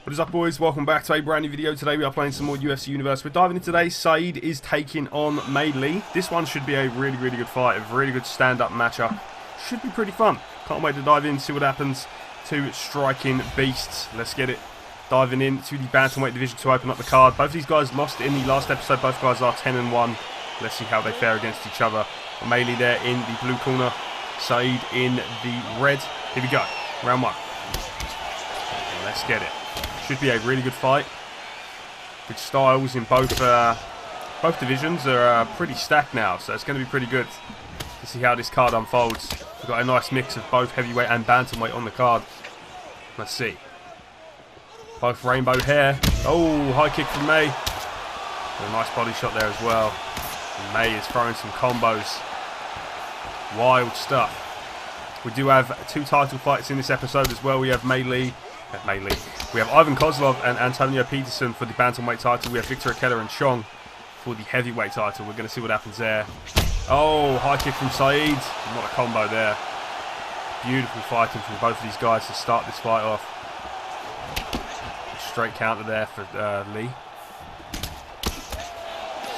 What is up, boys? Welcome back to a brand new video. Today we are playing some more UFC Universe. We're diving in today. Saeed is taking on Lee. This one should be a really good fight. A really good stand-up matchup. Should be pretty fun. Can't wait to dive in, see what happens. Two striking beasts. Let's get it. Diving into the bantamweight division to open up the card. Both these guys lost in the last episode. Both guys are 10-1. Let's see how they fare against each other. Lee there in the blue corner. Saeed in the red. Here we go. Round one. Let's get it. Should be a really good fight. Good styles in both divisions are pretty stacked now, so it's going to be pretty good to see how this card unfolds. We've got a nice mix of both heavyweight and bantamweight on the card. Let's see. Both rainbow hair. Oh, high kick from May. And a nice body shot there as well. And May is throwing some combos. Wild stuff. We do have two title fights in this episode as well. We have Lee. We have Ivan Kozlov and Antonio Peterson for the bantamweight title. We have Victor AKELA and Chong for the heavyweight title. We're going to see what happens there. Oh, high kick from Saeed. What a combo there. Beautiful fighting from both of these guys to start this fight off. Straight counter there for Lee.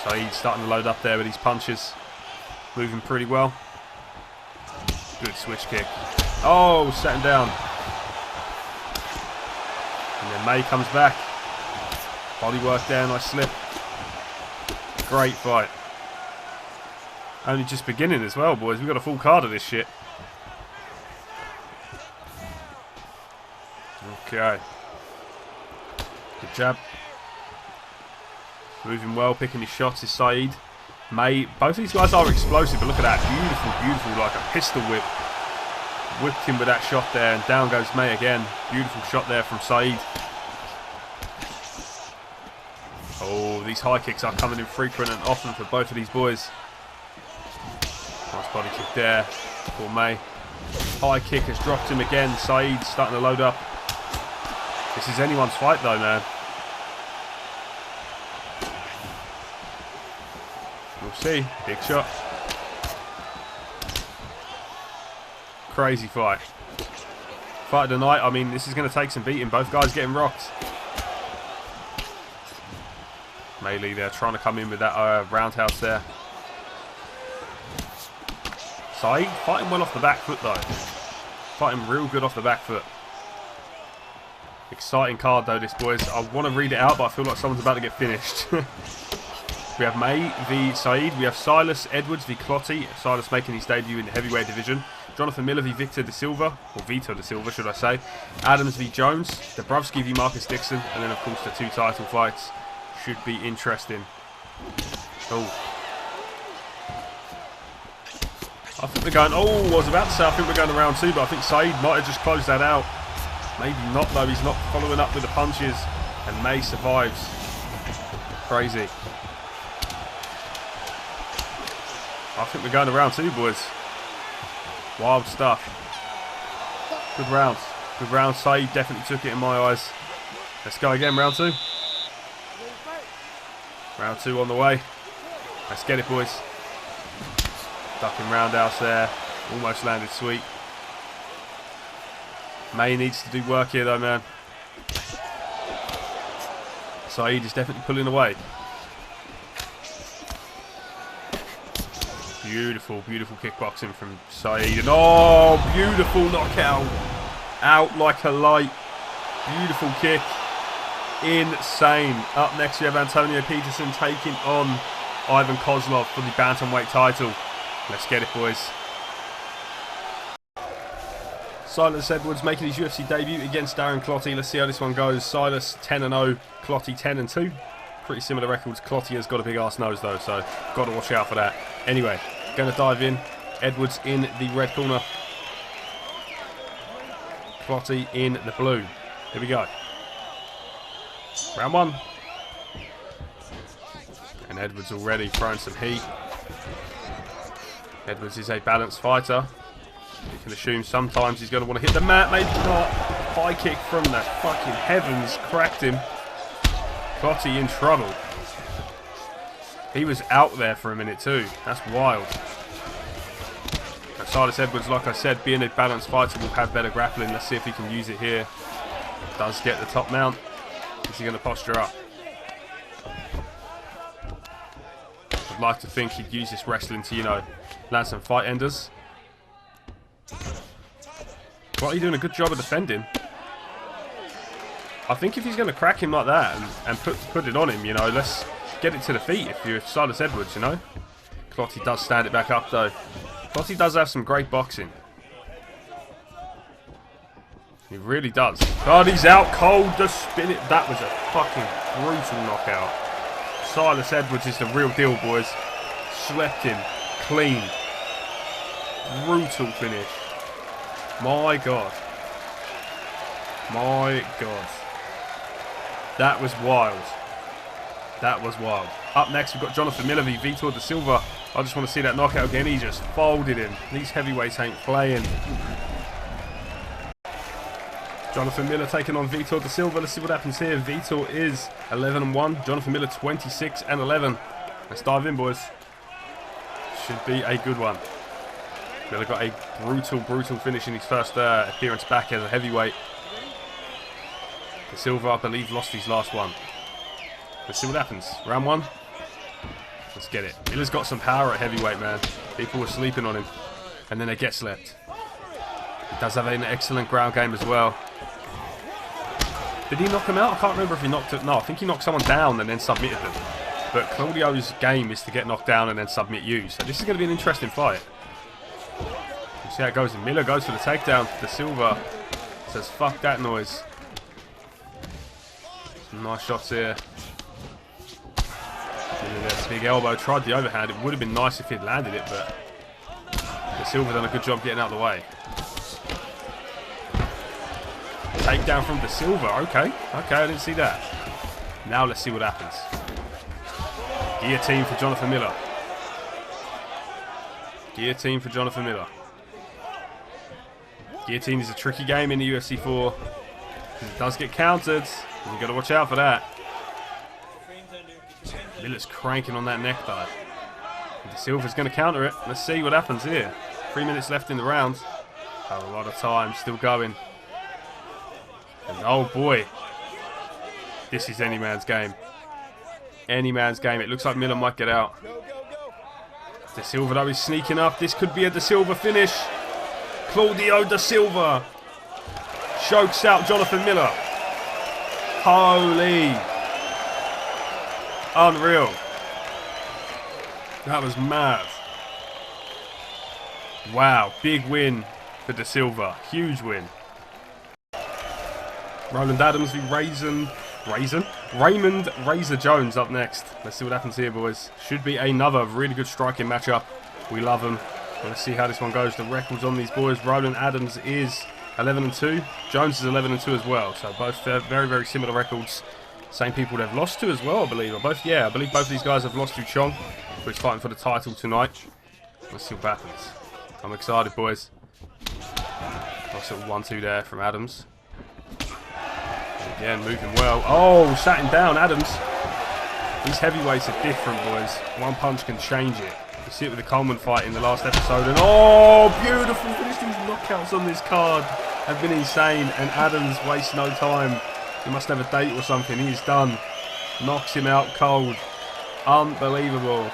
Saeed starting to load up there with these punches. Moving pretty well. Good switch kick. Oh, setting down. And then May comes back. Body work there, nice slip. Great fight. Only just beginning as well, boys. We've got a full card of this shit. Okay. Good jab. Moving well, picking his shots is Saeed. May, both of these guys are explosive, but look at that. Beautiful, like a pistol whip. Whipped him with that shot there, and down goes May again. Beautiful shot there from Saeed. Oh, these high kicks are coming in frequent and often for both of these boys. Nice body kick there for May. High kick has dropped him again. Saeed starting to load up. This is anyone's fight though, man. We'll see. Big shot. Crazy fight. Fight of the night. I mean, this is going to take some beating. Both guys getting rocked. Lee there trying to come in with that roundhouse there. Saeed fighting well off the back foot though. Fighting real good off the back foot. Exciting card though this, boys. I want to read it out, but I feel like someone's about to get finished. We have May v Saeed. We have Silas Edwards v Clottey. Silas making his debut in the heavyweight division. Jonathan Miller v Victor Da Silva, or Vito Da Silva should I say. Adams v Jones. Dabrowski v Marcus Dixon. And then of course the two title fights. Should be interesting. Oh. I think we're going... Oh, I was about to say I think we're going to round two, but I think Saeed might have just closed that out. Maybe not though. He's not following up with the punches. And May survives. Crazy. I think we're going to round two, boys. Wild stuff. Good rounds. Good round. Saeed definitely took it in my eyes. Let's go again, round two. Round two on the way. Let's get it, boys. Ducking roundhouse there. Almost landed sweet. May needs to do work here though, man. Saeed is definitely pulling away. Beautiful kickboxing from Saeed. And oh, beautiful knockout. Out like a light. Beautiful kick. Insane. Up next we have Antonio Peterson taking on Ivan Kozlov for the bantamweight title. Let's get it, boys. Silas Edwards making his UFC debut against Darren Clottey. Let's see how this one goes. Silas 10-0, Clottey 10-2. Pretty similar records. Clottey has got a big ass nose though, so got to watch out for that. Anyway, going to dive in. Edwards in the red corner. Clottey in the blue. Here we go. Round one. And Edwards already throwing some heat. Edwards is a balanced fighter. You can assume sometimes he's going to want to hit the mat, maybe not. High kick from the fucking heavens. Cracked him. Clottey in trouble. He was out there for a minute too. That's wild. And Silas Edwards, like I said, being a balanced fighter will have better grappling. Let's see if he can use it here. Does get the top mount. Is he going to posture up? I'd like to think he'd use this wrestling to, you know, land some fight enders. But he's doing a good job of defending. I think if he's going to crack him like that and put it on him, you know, let's get it to the feet if you're Silas Edwards, you know. Clotty does stand it back up, though. Clotty does have some great boxing. He really does. God, he's out cold. The spin it. That was a fucking brutal knockout. Silas Edwards is the real deal, boys. Slept him. Clean. Brutal finish. My God. My God. That was wild. That was wild. Up next, we've got Jonathan Miller v Vitor da Silva. I just want to see that knockout again. He just folded him. These heavyweights ain't playing. Jonathan Miller taking on Vitor da Silva. Let's see what happens here. Vitor is 11-1. Jonathan Miller 26-11. Let's dive in, boys. Should be a good one. Miller got a brutal finish in his first appearance back as a heavyweight. Da Silva, I believe, lost his last one. Let's see what happens. Round one. Let's get it. Miller's got some power at heavyweight, man. People were sleeping on him. And then they get slept. He does have an excellent ground game as well. Did he knock him out? I can't remember if he knocked it. No, I think he knocked someone down and then submitted them. But Claudio's game is to get knocked down and then submit you. So this is going to be an interesting fight. We'll see how it goes. And Miller goes for the takedown. Da Silva says, fuck that noise. Some nice shots here. Big elbow, tried the overhand. It would have been nice if he'd landed it, but Da Silva done a good job getting out of the way. Takedown from Da Silva. Okay, I didn't see that. Now let's see what happens. Guillotine for Jonathan Miller. Guillotine for Jonathan Miller. Guillotine is a tricky game in the UFC 4. It does get countered. You've got to watch out for that. Miller's cranking on that neck though. Da Silva's going to counter it. Let's see what happens here. 3 minutes left in the round. A lot of time still going. And oh boy. This is any man's game. Any man's game. It looks like Miller might get out. Da Silva though is sneaking up. This could be a Da Silva finish. Claudio Da Silva chokes out Jonathan Miller. Holy. Unreal. That was mad. Wow, big win for Da Silva. Huge win. Roland Adams v Raymond Razor Jones up next. Let's see what happens here, boys. Should be another really good striking matchup. We love them. Let's see how this one goes. The records on these boys. Roland Adams is 11-2. Jones is 11-2 as well. So both very similar records. Same people they've lost to as well, I believe. I believe both of these guys have lost to Chong, who's fighting for the title tonight. Let's see what happens. I'm excited, boys. Nice little 1-2 there from Adams. And again, moving well. Oh, sat him down, Adams. These heavyweights are different, boys. One punch can change it. You see it with the Coleman fight in the last episode. And oh, beautiful finish. These knockouts on this card have been insane. And Adams wastes no time. He must have a date or something. He's done. Knocks him out cold. Unbelievable.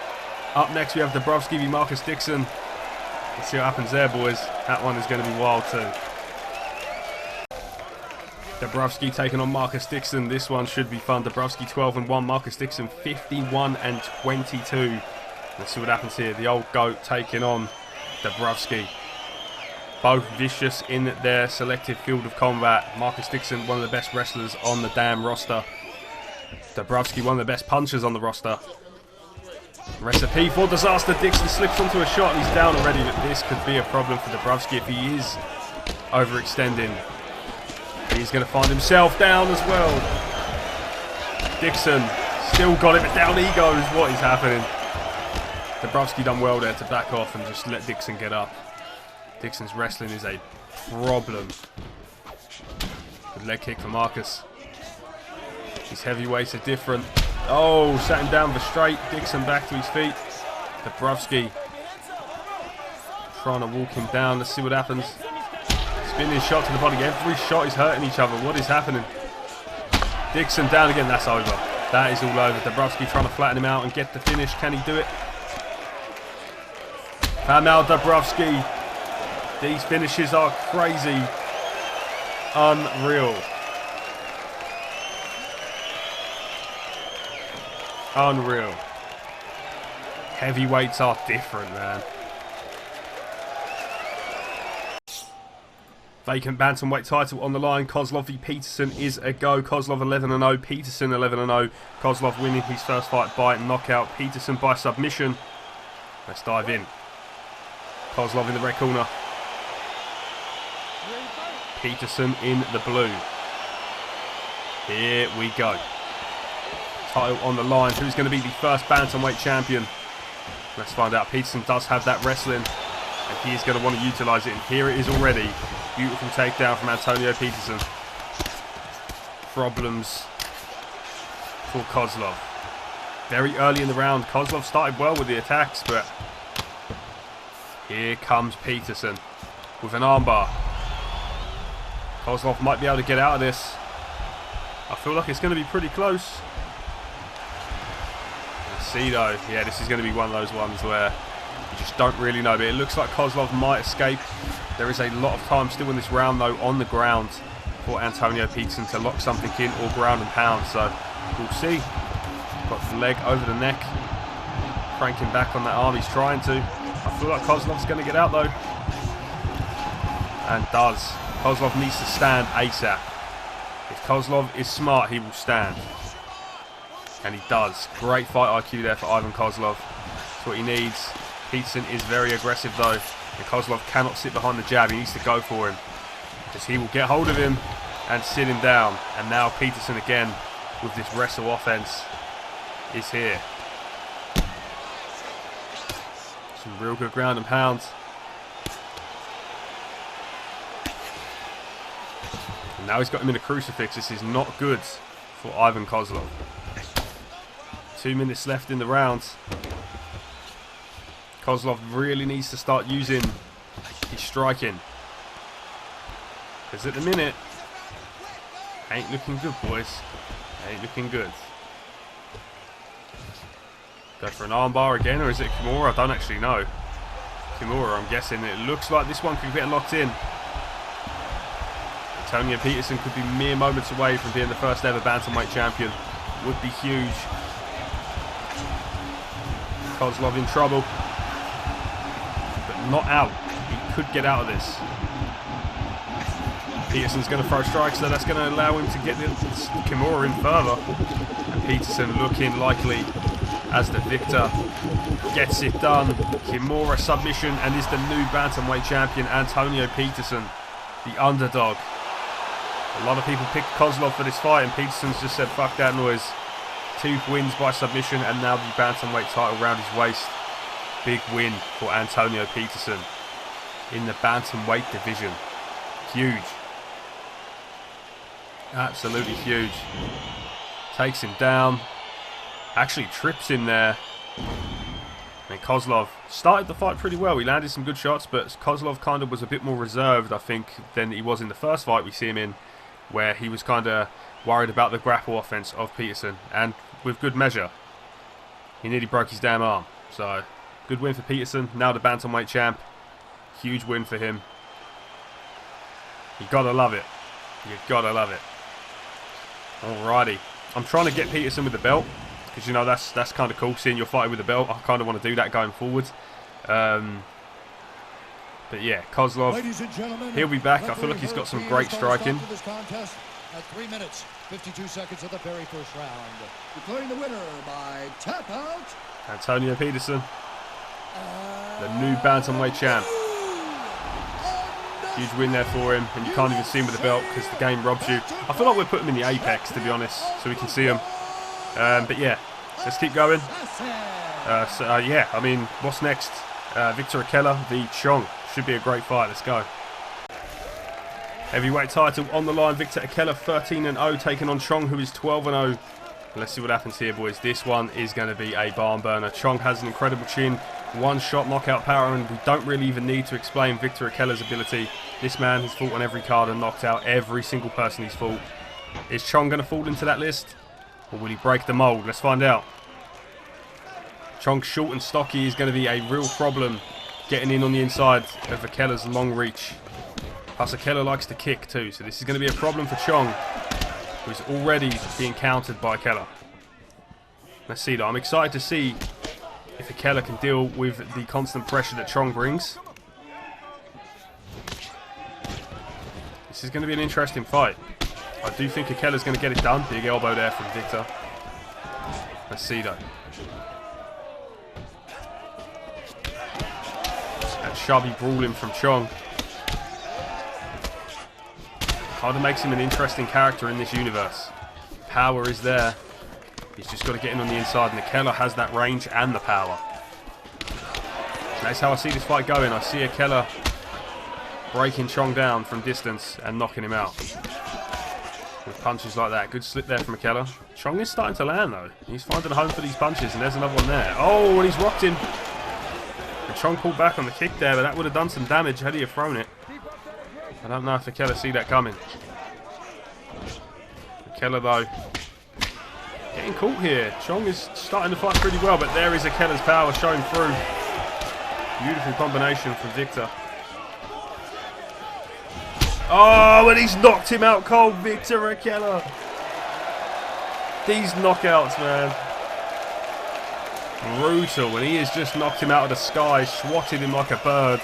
Up next we have Dabrowski v Marcus Dixon. Let's see what happens there, boys. That one is going to be wild too. Dabrowski taking on Marcus Dixon. This one should be fun. Dabrowski 12-1. Marcus Dixon 51-22. Let's see what happens here. The old GOAT taking on Dabrowski. Both vicious in their selective field of combat. Marcus Dixon, one of the best wrestlers on the damn roster. Dabrowski, one of the best punchers on the roster. Recipe for disaster. Dixon slips onto a shot and he's down already, but this could be a problem for Dabrowski if he is overextending. He's going to find himself down as well. Dixon still got it, but down he goes. What is happening? Dabrowski done well there to back off and just let Dixon get up. Dixon's wrestling is a problem. Good leg kick for Marcus. His heavyweights are different. Oh, sat him down for straight. Dixon back to his feet. Dabrowski trying to walk him down. Let's see what happens. Spinning shot to the body. Every shot is hurting each other. What is happening? Dixon down again. That's over. That is all over. Dabrowski trying to flatten him out and get the finish. Can he do it? Kamil Dabrowski. These finishes are crazy. Unreal. Unreal. Heavyweights are different, man. Vacant bantamweight title on the line. Kozlov v Peterson is a go. Kozlov 11-0. Peterson 11-0. Kozlov winning his first fight by knockout. Peterson by submission. Let's dive in. Kozlov in the red corner. Peterson in the blue. Here we go. Title on the line. Who's going to be the first bantamweight champion? Let's find out. Peterson does have that wrestling, and he is going to want to utilise it. And here it is already. Beautiful takedown from Antonio Peterson. Problems for Kozlov. Very early in the round. Kozlov started well with the attacks, but here comes Peterson with an armbar. Kozlov might be able to get out of this. I feel like it's going to be pretty close. Let's see though. Yeah, this is going to be one of those ones where you just don't really know. But it looks like Kozlov might escape. There is a lot of time still in this round though on the ground for Antonio Peterson to lock something in or ground and pound. So we'll see. Got the leg over the neck. Cranking back on that arm. He's trying to. I feel like Kozlov's going to get out though. And does. Kozlov needs to stand ASAP. If Kozlov is smart, he will stand. And he does. Great fight IQ there for Ivan Kozlov. That's what he needs. Peterson is very aggressive though. And Kozlov cannot sit behind the jab. He needs to go for him. Because he will get hold of him and sit him down. And now Peterson again with this wrestle offense is here. Some real good ground and pounds. And now he's got him in a crucifix. This is not good for Ivan Kozlov. 2 minutes left in the round. Kozlov really needs to start using his striking. Because at the minute, ain't looking good, boys. Ain't looking good. Go for an armbar again, or is it Kimura? I don't actually know. Kimura, I'm guessing. It looks like this one could get locked in. Antonio Peterson could be mere moments away from being the first ever bantamweight champion. Would be huge. Kozlov in trouble. But not out. He could get out of this. Peterson's going to throw strikes, so that's going to allow him to get the Kimura in further. And Peterson looking likely as the victor. Gets it done. Kimura submission, and is the new bantamweight champion, Antonio Peterson, the underdog. A lot of people picked Kozlov for this fight, and Peterson's just said, fuck that noise. 2 wins by submission, and now the bantamweight title round his waist. Big win for Antonio Peterson in the bantamweight division. Huge. Absolutely huge. Takes him down. Actually trips him there. And Kozlov started the fight pretty well. He landed some good shots, but Kozlov kind of was a bit more reserved, I think, than he was in the first fight we see him in, where he was kind of worried about the grapple offense of Peterson, and with good measure. He nearly broke his damn arm. So, good win for Peterson. Now the bantamweight champ. Huge win for him. You gotta love it. You gotta love it. Alrighty. I'm trying to get Peterson with the belt, because, you know, that's kind of cool, seeing you're fighting with the belt. I kind of want to do that going forward. But yeah, Kozlov, he'll be back. I feel like he's got some great striking. At 3 minutes, 52 seconds of the very first round. Declaring the winner by tap out, Antonio Peterson, the new bantamweight champ. Huge win there for him, and you can't even see him with the belt because the game robs you. I feel like we'll put him in the apex, to be honest, so we can see him. But yeah, let's keep going. Yeah, I mean, what's next? Victor AKELA v CHONG. Should be a great fight. Let's go. Heavyweight title on the line. Victor AKELA 13-0, taking on CHONG, who is 12-0. Let's see what happens here, boys. This one is going to be a barn burner. CHONG has an incredible chin, one-shot knockout power, and we don't really even need to explain Victor AKELA's ability. This man has fought on every card and knocked out every single person he's fought. Is Chong going to fall into that list? Or will he break the mold? Let's find out. Chong's short and stocky is going to be a real problem getting in on the inside of AKELA's long reach. Plus AKELA likes to kick too, so this is going to be a problem for Chong, who's already being countered by AKELA. Let's see though, I'm excited to see if AKELA can deal with the constant pressure that Chong brings. This is going to be an interesting fight. I do think AKELA's going to get it done. Big elbow there from Victor. Let's see though. And shovey brawling from Chong. Kind of makes him an interesting character in this universe. Power is there. He's just got to get in on the inside, and AKELA has that range and the power. That's how I see this fight going. I see AKELA breaking Chong down from distance and knocking him out with punches like that. Good slip there from AKELA. Chong is starting to land though. He's finding a home for these punches, and there's another one there. Oh, and he's rocked him. And Chong pulled back on the kick there, but that would have done some damage had he have thrown it. I don't know if AKELA see that coming. AKELA though, getting caught here. Chong is starting to fight pretty well, but there is AKELA's power showing through. Beautiful combination from Victor. Oh, and he's knocked him out cold, Victor AKELA. These knockouts, man. Brutal, and he has just knocked him out of the sky, swatted him like a bird,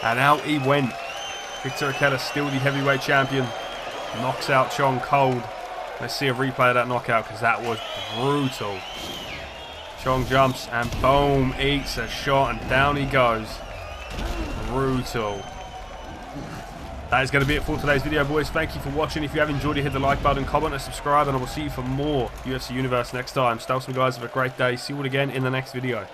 and out he went. Victor AKELA, still the heavyweight champion, knocks out Chong cold. Let's see a replay of that knockout, because that was brutal. Chong jumps and boom, eats a shot, and down he goes. Brutal. That is going to be it for today's video, boys. Thank you for watching. If you have enjoyed it, hit the like button, comment and subscribe, and I will see you for more UFC Universe next time. Stay awesome, guys. Have a great day. See you all again in the next video.